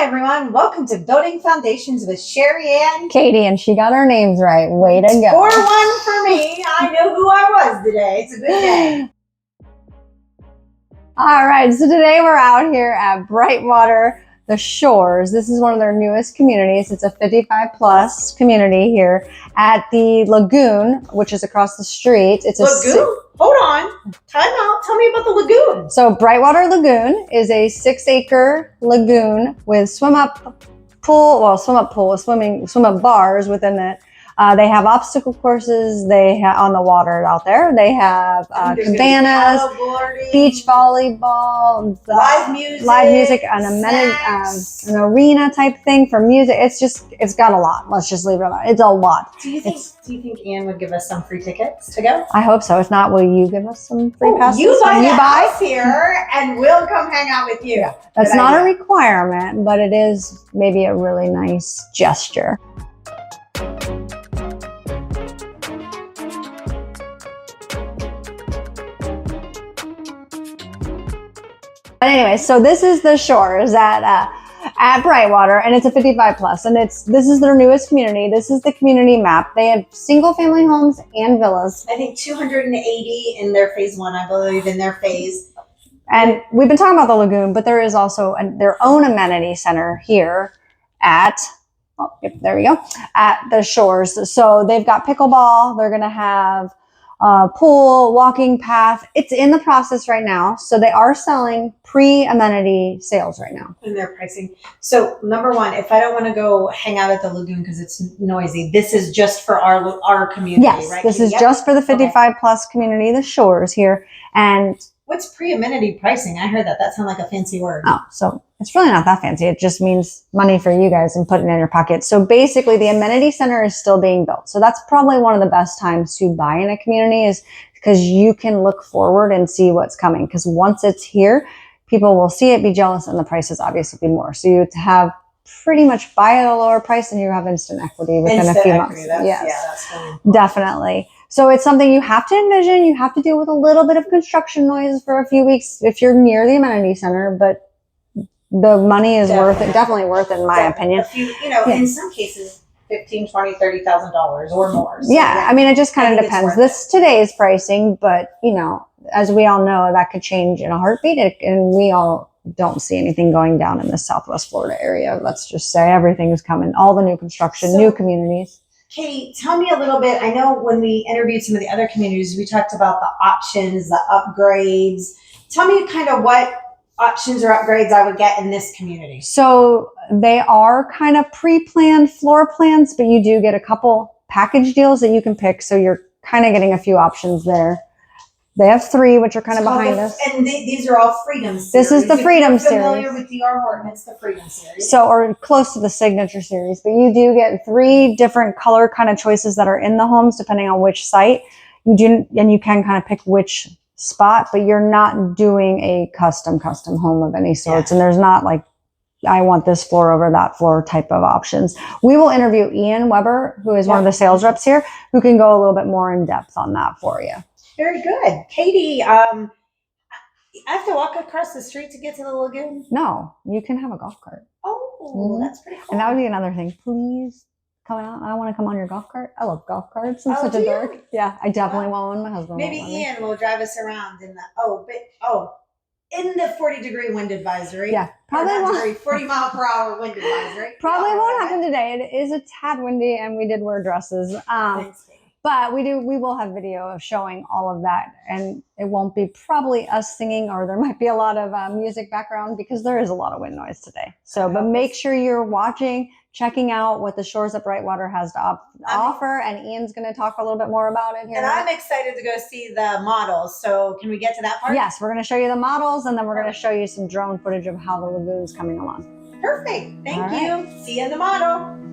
everyone. Welcome to Building Foundations with Sherry Ann. Katie, and she got our names right. Way to go. 4-1 for me. I know who I was today. It's a good day. All right, so today we're out here at Brightwater, the Shores. This is one of their newest communities. It's a 55 plus community here at the Lagoon, which is across the street. It's Lagoon? Hold on. Time out. Tell me about the lagoon. So Brightwater Lagoon is a 6-acre lagoon with swim up bars within it. They have obstacle courses. They have on the water out there. They have cabanas, beach volleyball, live music, an arena type thing for music. It's got a lot. Let's just leave it at that. It's a lot. Do you think Ann would give us some free tickets to go? I hope so. If not, will you give us some free passes? You buy us here, and we'll come hang out with you. Yeah, that's not a requirement, but it is maybe a really nice gesture. But anyway, so this is the Shores at Brightwater, and it's a 55 plus, and this is their newest community. This is the community map. They have single family homes and villas. I think 280 in their phase 1, I believe, in their phase. And we've been talking about the lagoon, but there is also their own amenity center here at the Shores. So they've got pickleball. They're going to have pool, walking path. It's in the process right now. So they are selling pre-amenity sales right now. And their pricing. So number one, if I don't want to go hang out at the lagoon because it's noisy, this is just for our community, yes, right? This is just for the 55 plus community, the Shores here. And what's pre-amenity pricing? I heard that. That sounds like a fancy word. Oh, so it's really not that fancy. It just means money for you guys and putting it in your pocket. So basically the amenity center is still being built. So that's probably one of the best times to buy in a community, is because you can look forward and see what's coming. Because once it's here, people will see it, be jealous, and the prices obviously be more. So you have pretty much buy at a lower price and you have instant equity within a few months. That's really definitely. So it's something you have to envision. You have to deal with a little bit of construction noise for a few weeks if you're near the amenity center, but the money is definitely worth it, in my opinion. In some cases, $15,000, $20,000, $30,000 or more. So, I mean, it just kind of depends. This today's pricing, but as we all know, that could change in a heartbeat, and we all don't see anything going down in the Southwest Florida area. Let's just say everything is coming. All the new construction, new communities. Katie, tell me a little bit. I know when we interviewed some of the other communities, we talked about the options, the upgrades. Tell me kind of what options or upgrades I would get in this community. So they are kind of pre-planned floor plans, but you do get a couple package deals that you can pick. So you're kind of getting a few options there. They have 3, which are kind of behind us. And these are all Freedom Series. This is the Freedom Series. Familiar with D.R. Horton, it's the Freedom Series. So, or close to the Signature Series. But you do get 3 different color kind of choices that are in the homes, depending on which site. And you can kind of pick which spot, but you're not doing a custom home of any sorts. And there's not like, I want this floor over that floor type of options. We will interview Ian Weber, who is one of the sales reps here, who can go a little bit more in depth on that for you. Very good. Katie, I have to walk across the street to get to the lagoon? No, you can have a golf cart. Oh, that's pretty cool. And that would be another thing. Please come out. I want to come on your golf cart. I love golf carts. I'm such a dork. Yeah, I definitely want one. My husband Maybe Ian will drive us around in in the 40-degree wind advisory. Yeah, probably won't. 40 mile per hour wind advisory. Probably won't happen today. It is a tad windy, and we did wear dresses. Thanks, Katie. But we will have video of showing all of that, and it won't be probably us singing, or there might be a lot of music background because there is a lot of wind noise today. So, but make sure you're watching, checking out what the Shores at Brightwater has to offer, and Ian's going to talk a little bit more about it here. And I'm excited to go see the models. So can we get to that part? Yes, we're going to show you the models, and then we're going to show you some drone footage of how the lagoon's coming along. Perfect. Thank you. See you in the model.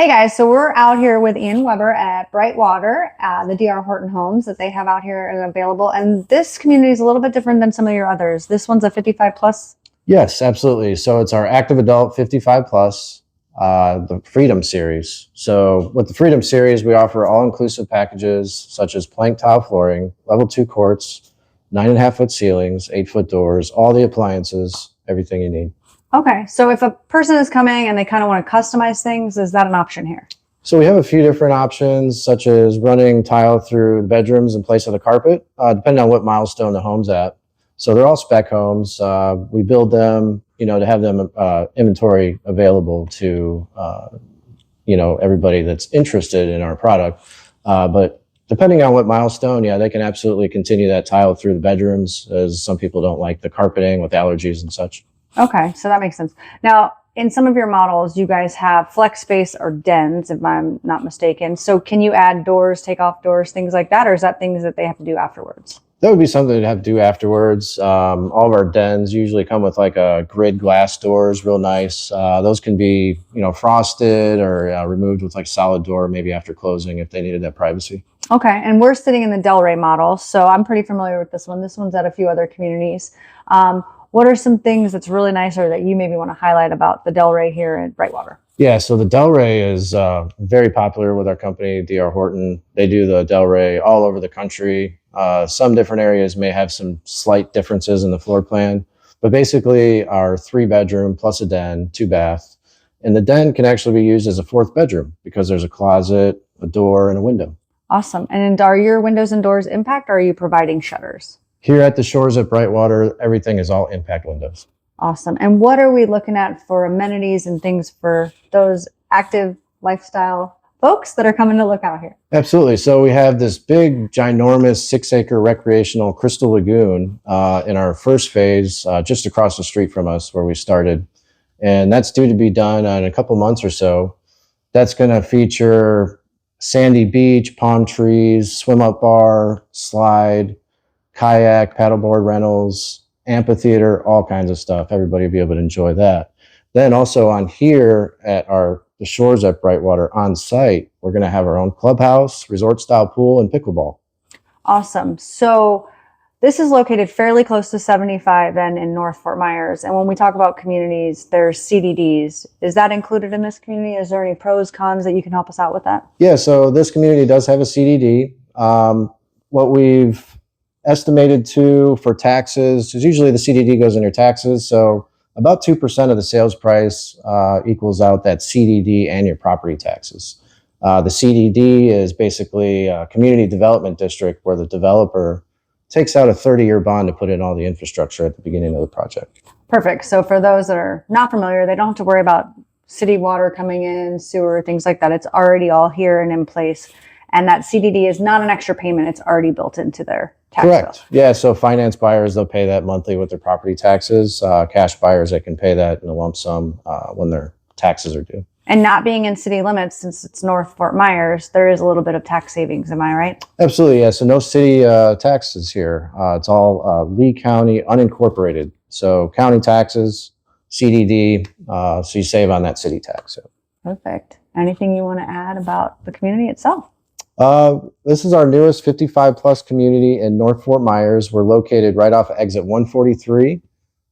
Hey guys, so we're out here with Ian Weber at Brightwater, the DR Horton homes that they have out here and available. And this community is a little bit different than some of your others. This one's a 55 plus. Yes, absolutely. So it's our active adult 55 plus, the Freedom Series. So with the Freedom Series, we offer all-inclusive packages such as plank tile flooring, level 2 quartz, 9.5-foot ceilings, 8-foot doors, all the appliances, everything you need. Okay, so if a person is coming and they kind of want to customize things, is that an option here? So we have a few different options, such as running tile through the bedrooms in place of the carpet, depending on what milestone the home's at. So they're all spec homes. We build them, to have them inventory available to, everybody that's interested in our product. But depending on what milestone, yeah, they can absolutely continue that tile through the bedrooms, as some people don't like the carpeting with allergies and such. Okay, so that makes sense. Now, in some of your models, you guys have flex space or dens, if I'm not mistaken. So can you add doors, take off doors, things like that? Or is that things that they have to do afterwards? That would be something to have to do afterwards. All of our dens usually come with like a grid glass doors, real nice. Those can be, frosted or removed with like solid door, maybe after closing if they needed that privacy. Okay, and we're sitting in the Delray model, so I'm pretty familiar with this one. This one's at a few other communities. What are some things that's really nice or that you maybe want to highlight about the Delray here at Brightwater? Yeah, so the Delray is very popular with our company, DR Horton. They do the Delray all over the country. Some different areas may have some slight differences in the floor plan, but basically our 3-bedroom plus a den, 2-bath. And the den can actually be used as a 4th bedroom because there's a closet, a door, and a window. Awesome. And are your windows and doors impact, or are you providing shutters? Here at the shores at Brightwater, everything is all impact windows. Awesome. And what are we looking at for amenities and things for those active lifestyle folks that are coming to look out here? Absolutely. So we have this big, ginormous 6-acre recreational crystal lagoon in our first phase, just across the street from us where we started. And that's due to be done in a couple months or so. That's going to feature sandy beach, palm trees, swim up bar, slide, kayak, paddleboard rentals, amphitheater, all kinds of stuff. Everybody will be able to enjoy that. Then also on here at the shores at Brightwater on site, we're going to have our own clubhouse, resort style pool, and pickleball. Awesome. So this is located fairly close to 75 then in North Fort Myers. And when we talk about communities, there's CDDs. Is that included in this community? Is there any pros, cons that you can help us out with that? Yeah, so this community does have a CDD. What we've estimated for taxes, because usually the CDD goes in your taxes. So about 2% of the sales price equals out that CDD and your property taxes. The CDD is basically a community development district where the developer takes out a 30-year bond to put in all the infrastructure at the beginning of the project. Perfect. So for those that are not familiar, they don't have to worry about city water coming in, sewer, things like that. It's already all here and in place. And that CDD is not an extra payment. It's already built into their tax Correct. bill. Yeah, so finance buyers, they'll pay that monthly with their property taxes. Cash buyers, they can pay that in a lump sum when their taxes are due. And not being in city limits, since it's North Fort Myers, there is a little bit of tax savings. Am I right? Absolutely, yeah. So no city taxes here. It's all Lee County unincorporated. So county taxes, CDD, so you save on that city tax. So. Perfect. Anything you want to add about the community itself? This is our newest 55 plus community in North Fort Myers. We're located right off of exit 143,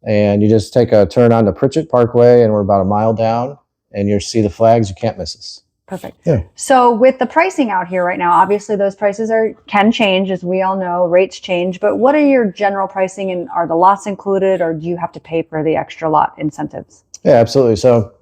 and you just take a turn onto Pritchett Parkway, and we're about a mile down, and you'll see the flags. You can't miss us. Perfect. Yeah. So with the pricing out here right now, obviously those prices can change, as we all know, rates change, but what are your general pricing, and are the lots included, or do you have to pay for the extra lot incentives? Yeah, absolutely. So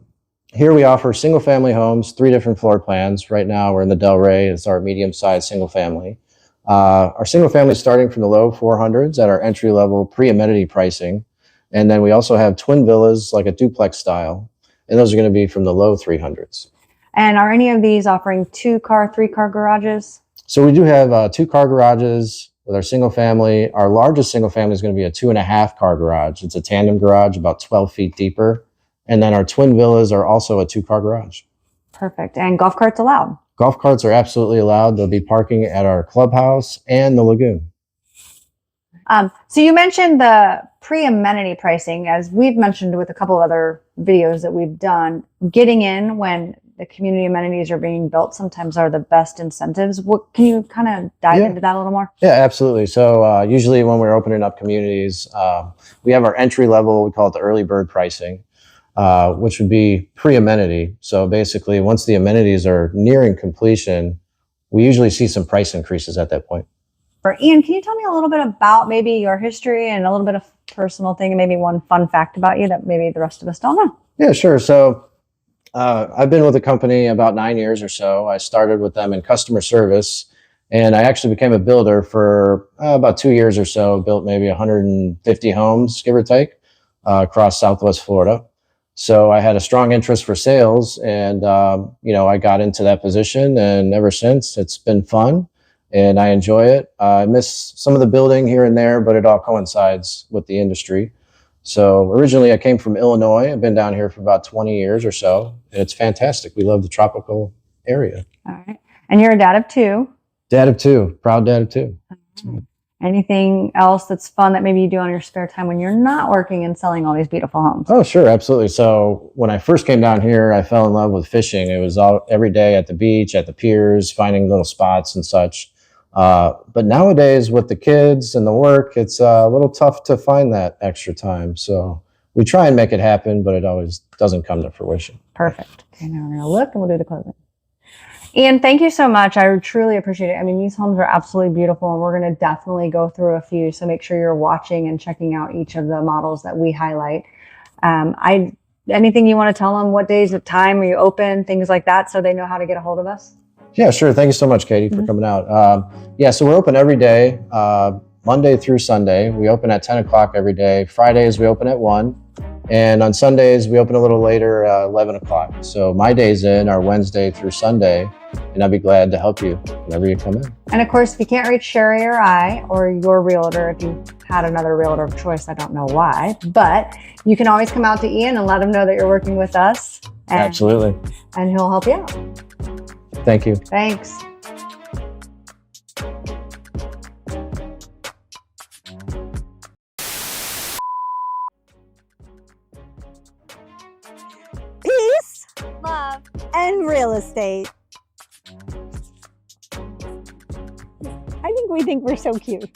here we offer single family homes, 3 different floor plans. Right now we're in the Delray. It's our medium sized single family. Our single family is starting from the low 400s at our entry level pre-amenity pricing. And then we also have twin villas, like a duplex style. And those are going to be from the low 300s. And are any of these offering 2-car, 3-car garages? So we do have 2-car garages with our single family. Our largest single family is going to be a 2.5-car garage. It's a tandem garage, about 12 feet deeper. And then our twin villas are also a 2-car garage. Perfect. And golf carts allowed? Golf carts are absolutely allowed. They'll be parking at our clubhouse and the lagoon. So you mentioned the pre-amenity pricing, as we've mentioned with a couple other videos that we've done. Getting in when the community amenities are being built sometimes are the best incentives. What can you kind of dive into that a little more? Yeah, absolutely. So usually when we're opening up communities, we have our entry level, we call it the early bird pricing, which would be pre-amenity. So basically, once the amenities are nearing completion, we usually see some price increases at that point. Ian, can you tell me a little bit about maybe your history and a little bit of personal thing and maybe one fun fact about you that maybe the rest of us don't know? Yeah, sure. So I've been with the company about 9 years or so. I started with them in customer service, and I actually became a builder for about 2 years or so, built maybe 150 homes, give or take, across Southwest Florida. So I had a strong interest for sales, and I got into that position, and ever since it's been fun, and I enjoy it. I miss some of the building here and there, but it all coincides with the industry. So originally I came from Illinois. I've been down here for about 20 years or so, and it's fantastic. We love the tropical area. All right. And you're a dad of two. Dad of two, proud dad of two. Anything else that's fun that maybe you do on your spare time when you're not working and selling all these beautiful homes? Oh, sure, absolutely. So when I first came down here, I fell in love with fishing. It was every day at the beach, at the piers, finding little spots and such. But nowadays with the kids and the work, it's a little tough to find that extra time. So we try and make it happen, but it always doesn't come to fruition. Perfect. Okay, now we're going to look and we'll do the closing. Ian, thank you so much. I truly appreciate it. I mean, these homes are absolutely beautiful, and we're going to definitely go through a few. So make sure you're watching and checking out each of the models that we highlight. Anything you want to tell them? What days, what time are you open? Things like that, so they know how to get a hold of us. Yeah, sure. Thank you so much, Katie, for coming out. So we're open every day, Monday through Sunday. We open at 10 o'clock every day. Fridays, we open at 1. And on Sundays, we open a little later, 11 o'clock. So my days in are Wednesday through Sunday, and I'll be glad to help you whenever you come in. And of course, if you can't reach Sherry or I, or your realtor, if you had another realtor of choice, I don't know why, but you can always come out to Ian and let him know that you're working with us. Absolutely. And he'll help you out. Thank you. Thanks. Peace, love, and real estate. I think we think we're so cute.